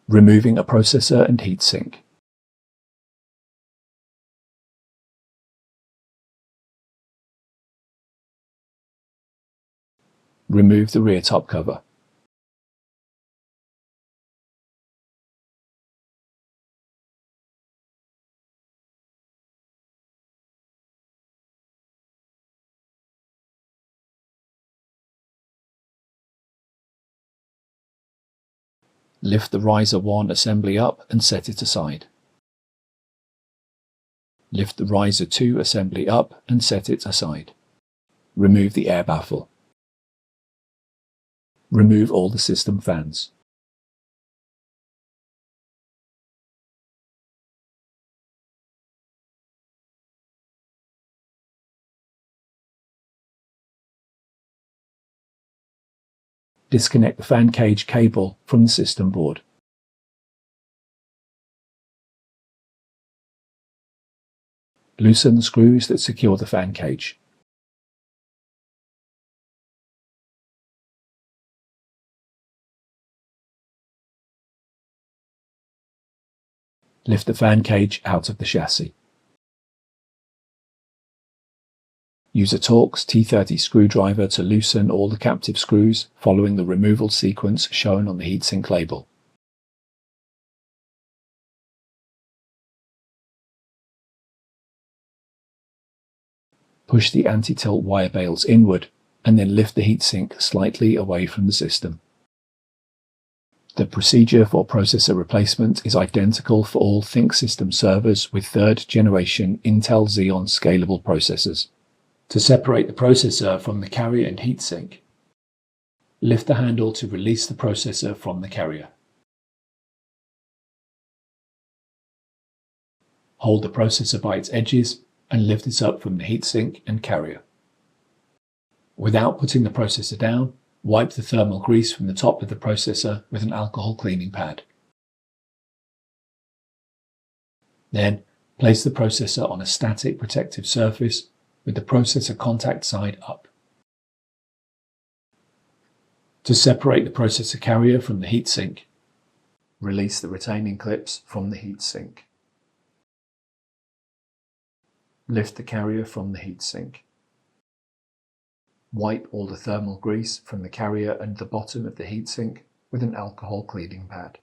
Removing a processor and heatsink. Remove the rear top cover. Lift the Riser 1 assembly up and set it aside. Lift the Riser 2 assembly up and set it aside. Remove the air baffle. Remove all the system fans. Disconnect the fan cage cable from the system board. Loosen the screws that secure the fan cage. Lift the fan cage out of the chassis. Use a Torx T30 screwdriver to loosen all the captive screws following the removal sequence shown on the heatsink label. Push the anti-tilt wire bales inward and then lift the heatsink slightly away from the system. The procedure for processor replacement is identical for all ThinkSystem servers with 3rd generation Intel Xeon scalable processors. To separate the processor from the carrier and heatsink, lift the handle to release the processor from the carrier. Hold the processor by its edges and lift it up from the heatsink and carrier. Without putting the processor down, wipe the thermal grease from the top of the processor with an alcohol cleaning pad. Then, place the processor on a static protective surface with the processor contact side up. To separate the processor carrier from the heatsink, release the retaining clips from the heatsink. Lift the carrier from the heatsink. Wipe all the thermal grease from the carrier and the bottom of the heatsink with an alcohol cleaning pad.